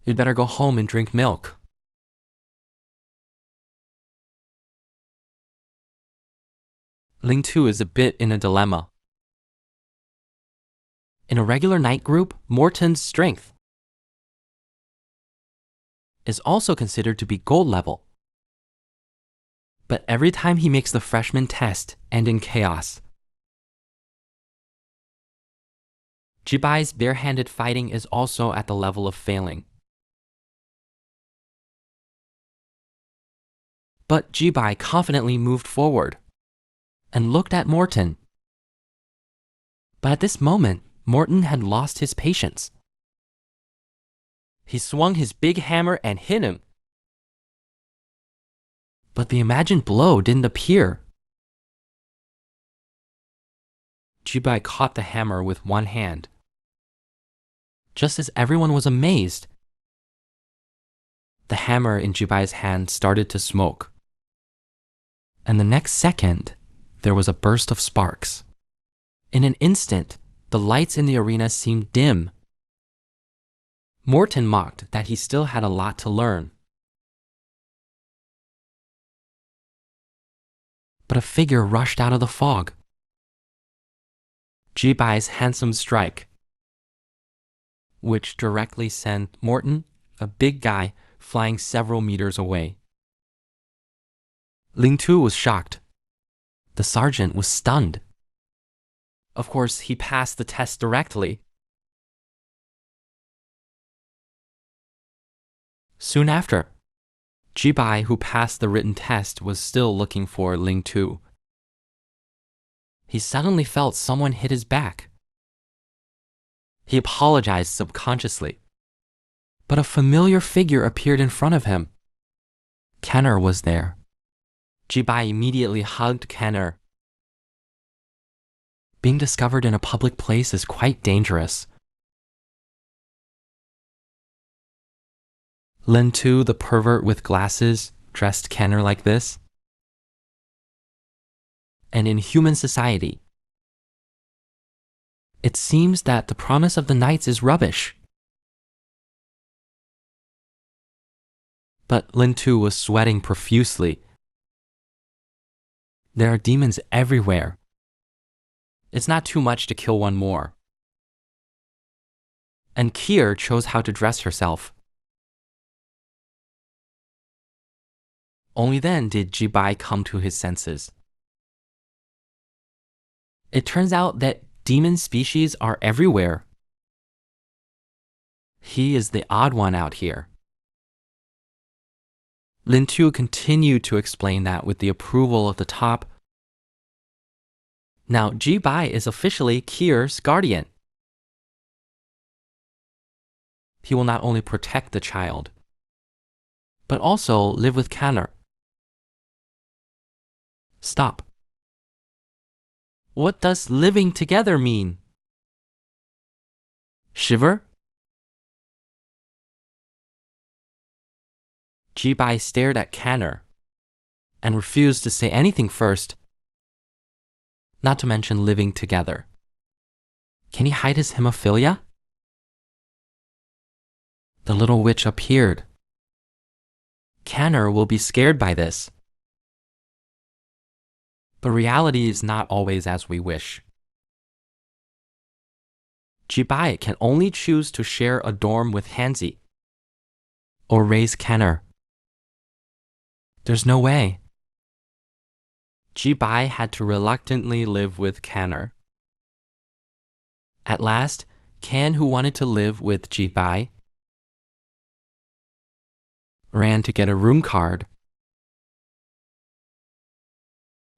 You'd better go home and drink milk. Ling Tu is a bit in a dilemma. In a regular night group, Morton's strength is also considered to be gold level. But every time he makes the freshman test end in chaos. Jibai's barehanded fighting is also at the level of failing. But Jibai confidently moved forward and looked at Morton. But at this moment, Morton had lost his patience. He swung his big hammer and hit him. But the imagined blow didn't appear. Jibai caught the hammer with one hand. Just as everyone was amazed, the hammer in Jibai's hand started to smoke. And the next second, there was a burst of sparks. In an instant, the lights in the arena seemed dim. Morton mocked that he still had a lot to learn. But a figure rushed out of the fog. Jibai's handsome strike, which directly sent Morton, a big guy, flying several meters away. Ling Tu was shocked. The sergeant was stunned. Of course, he passed the test directly. Soon after, Jibai, who passed the written test, was still looking for Ling Tu. He suddenly felt someone hit his back. He apologized subconsciously, but a familiar figure appeared in front of him. Kenner was there. Jibai immediately hugged Kenner. Being discovered in a public place is quite dangerous. Lin Tu, the pervert with glasses, dressed Kenner like this. And in human society, it seems that the promise of the knights is rubbish. But Lin Tu was sweating profusely. There are demons everywhere. It's not too much to kill one more. And Kier chose how to dress herself. Only then did Jibai come to his senses. It turns out that demon species are everywhere. He is the odd one out here. Lin Tu continued to explain that with the approval of the top. Now, Jibai is officially Kier's guardian. He will not only protect the child, but also live with Kanner. Stop. What does living together mean? Shiver? Jibai stared at Kanner and refused to say anything first, not to mention living together. Can he hide his hemophilia? The little witch appeared. Kanner will be scared by this. But reality is not always as we wish. Jibai can only choose to share a dorm with Hanzi or raise Kenner. There's no way. Jibai had to reluctantly live with Kanner. At last, Kan, who wanted to live with Jibai, ran to get a room card.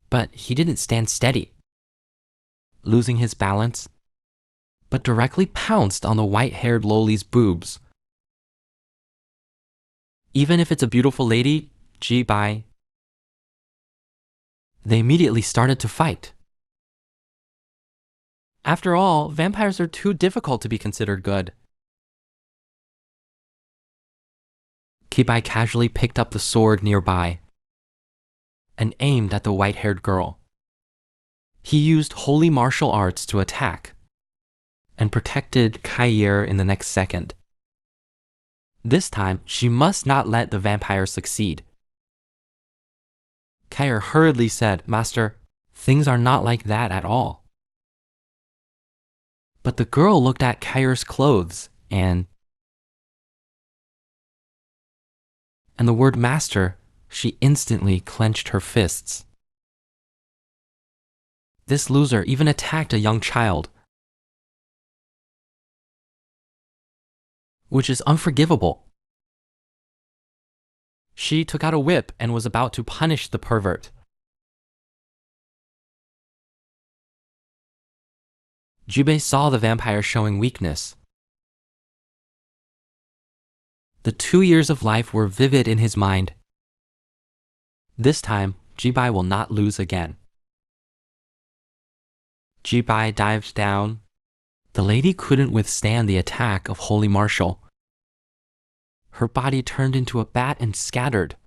But he didn't stand steady, losing his balance, but directly pounced on the white-haired lowly's boobs. Even if it's a beautiful lady, Jibai, they immediately started to fight. After all, vampires are too difficult to be considered good. Kibai casually picked up the sword nearby and aimed at the white-haired girl. He used holy martial arts to attack and protected Kaier in the next second. This time, she must not let the vampire succeed. Kair hurriedly said, "Master, things are not like that at all." But the girl looked at Kair's clothes and the word master, she instantly clenched her fists. This loser even attacked a young child, which is unforgivable. She took out a whip and was about to punish the pervert. Jubei saw the vampire showing weakness. The 2 years of life were vivid in his mind. This time, Jubei will not lose again. Jubei dived down. The lady couldn't withstand the attack of Holy Marshal. Her body turned into a bat and scattered,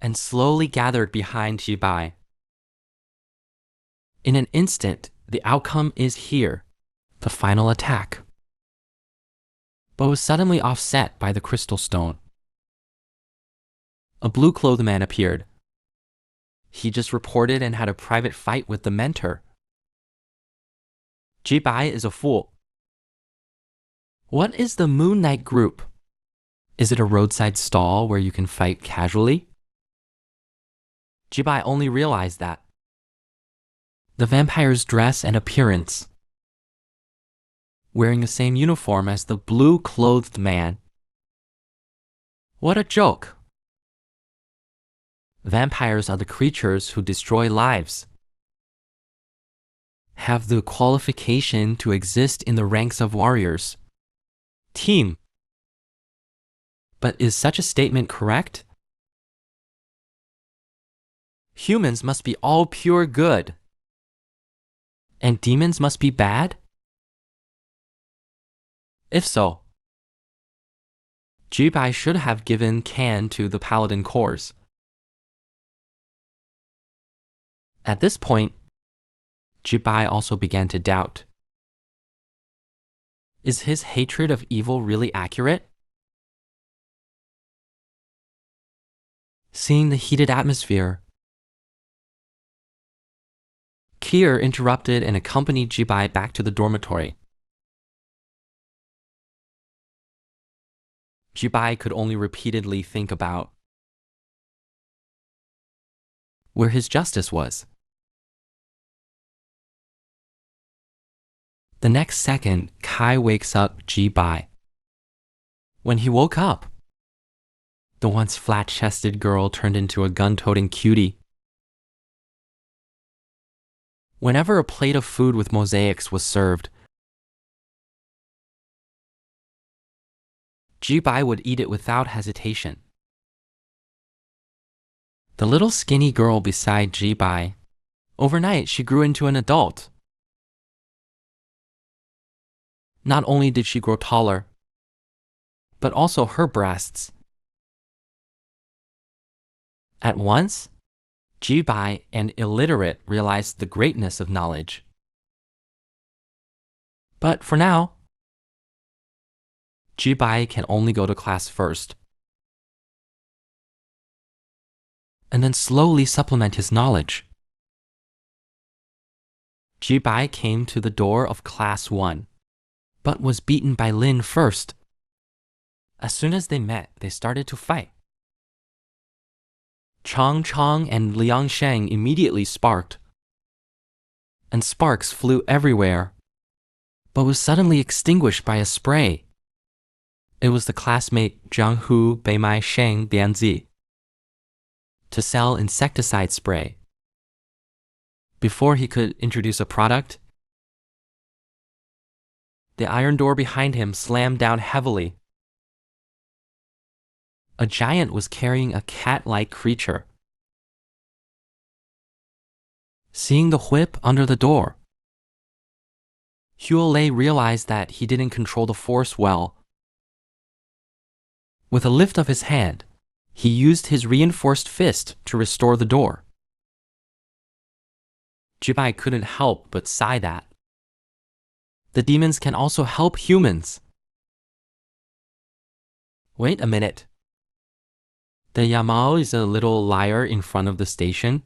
and slowly gathered behind Jubei. In an instant, the outcome is here, the final attack, but was suddenly offset by the crystal stone. A blue-clothed man appeared. He just reported and had a private fight with the mentor. Jubei is a fool. What is the Moon Knight group? Is it a roadside stall where you can fight casually? Jubei only realized that. The vampire's dress and appearance, wearing the same uniform as the blue-clothed man. What a joke! Vampires are the creatures who destroy lives, have the qualification to exist in the ranks of warriors. Team. But is such a statement correct? Humans must be all pure good, and demons must be bad? If so, Jubei should have given Can to the Paladin Corps. At this point, Jubei also began to doubt. Is his hatred of evil really accurate? Seeing the heated atmosphere, Kier interrupted and accompanied Jubei back to the dormitory. Jubei could only repeatedly think about where his justice was. The next second, Kai wakes up Jubei. When he woke up, the once flat-chested girl turned into a gun-toting cutie. Whenever a plate of food with mosaics was served, Jubei would eat it without hesitation. The little skinny girl beside Jubei, overnight she grew into an adult. Not only did she grow taller, but also her breasts. At once, Jubei and illiterate realized the greatness of knowledge. But for now, Jubei can only go to class first, and then slowly supplement his knowledge. Jubei came to the door of class 1, but was beaten by Lin first. As soon as they met, they started to fight. Chang Chang and Liang Sheng immediately sparked, and sparks flew everywhere, but was suddenly extinguished by a spray. It was the classmate Jiang Hu Beimai Sheng Bianzi to sell insecticide spray. Before he could introduce a product, the iron door behind him slammed down heavily. A giant was carrying a cat-like creature. Seeing the whip under the door, Huo Lei realized that he didn't control the force well. With a lift of his hand, he used his reinforced fist to restore the door. Jubei couldn't help but sigh that the demons can also help humans. Wait a minute. The Yamao is a little liar in front of the station?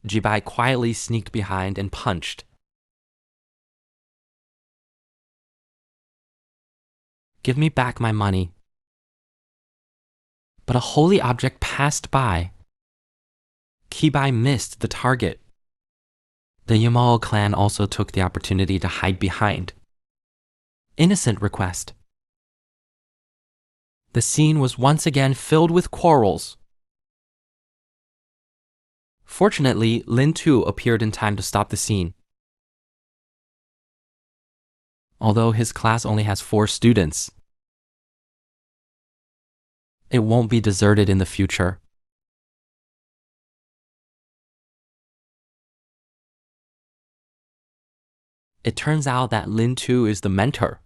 Jibai quietly sneaked behind and punched. Give me back my money. But a holy object passed by. Kibai missed the target. The Yamao clan also took the opportunity to hide behind. Innocent request. The scene was once again filled with quarrels. Fortunately, Lin Tu appeared in time to stop the scene. Although his class only has 4 students, it won't be deserted in the future. It turns out that Lin Tu is the mentor.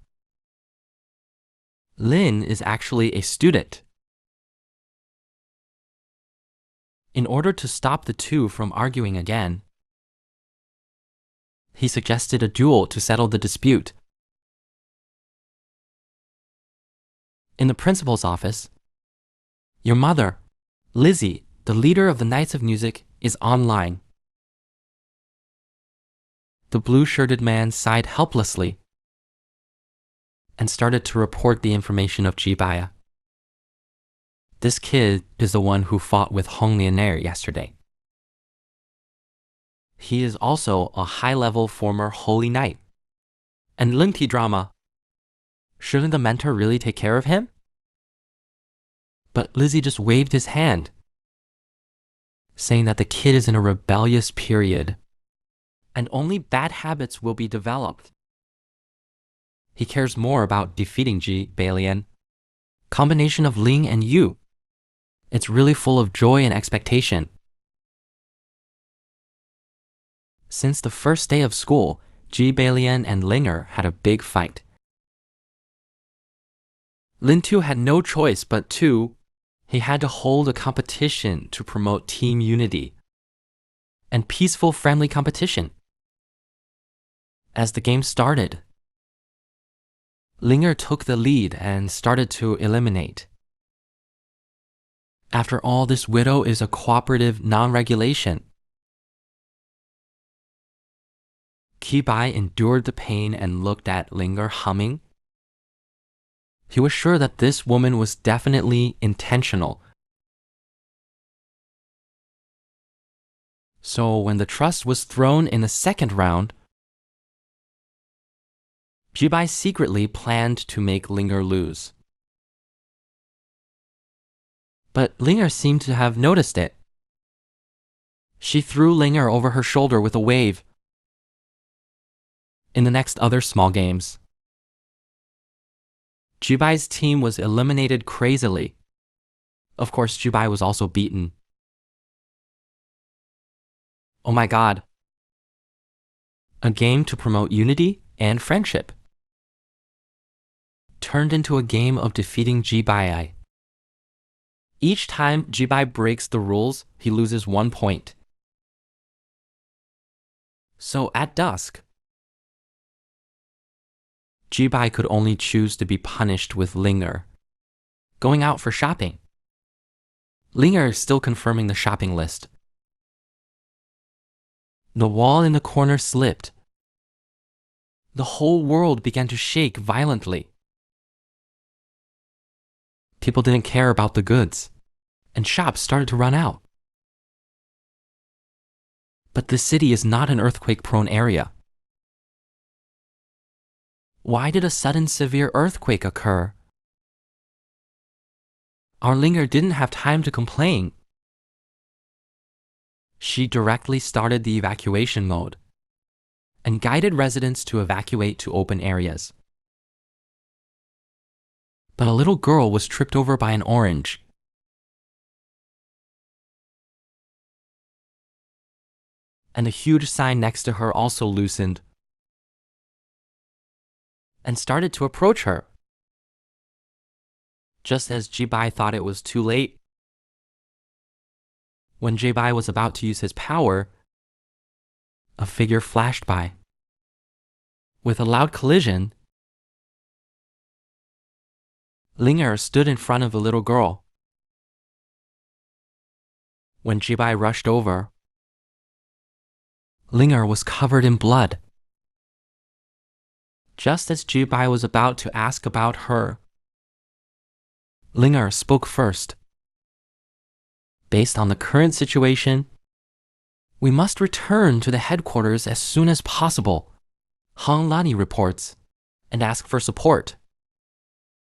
Lin is actually a student. In order to stop the two from arguing again, he suggested a duel to settle the dispute. In the principal's office, your mother, Lizzie, the leader of the Knights of Music, is online. The blue-shirted man sighed helplessly and started to report the information of Jibaya. This kid is the one who fought with Hong Lianer yesterday. He is also a high-level former Holy Knight. And Lengti drama. Shouldn't the mentor really take care of him? But Lizzie just waved his hand, saying that the kid is in a rebellious period, and only bad habits will be developed. He cares more about defeating Ji Balian. Combination of Ling and Yu. It's really full of joy and expectation. Since the first day of school, Ji Balian and Linger had a big fight. Lin Tu had no choice but he had to hold a competition to promote team unity and peaceful, friendly competition. As the game started, Linger took the lead and started to eliminate. After all, this widow is a cooperative non-regulation. Kibai endured the pain and looked at Linger humming. He was sure that this woman was definitely intentional. So when the trust was thrown in the second round, Jibai secretly planned to make Linger lose. But Linger seemed to have noticed it. She threw Linger over her shoulder with a wave. In the next other small games, Jibai's team was eliminated crazily. Of course, Jibai was also beaten. Oh my god. A game to promote unity and friendship turned into a game of defeating Jibai. Each time Jibai breaks the rules, he loses 1 point. So at dusk, Jibai could only choose to be punished with Linger, going out for shopping. Linger is still confirming the shopping list. The wall in the corner slipped. The whole world began to shake violently. People didn't care about the goods, and shops started to run out. But the city is not an earthquake-prone area. Why did a sudden severe earthquake occur? Our Linger didn't have time to complain. She directly started the evacuation mode and guided residents to evacuate to open areas. But a little girl was tripped over by an orange. And a huge sign next to her also loosened and started to approach her. Just as Jibai thought it was too late, when Jibai was about to use his power, a figure flashed by. With a loud collision, Ling stood in front of a little girl. When Jibai rushed over, Ling was covered in blood. Just as Jibai was about to ask about her, Ling spoke first. Based on the current situation, we must return to the headquarters as soon as possible, Hong Lani reports, and ask for support.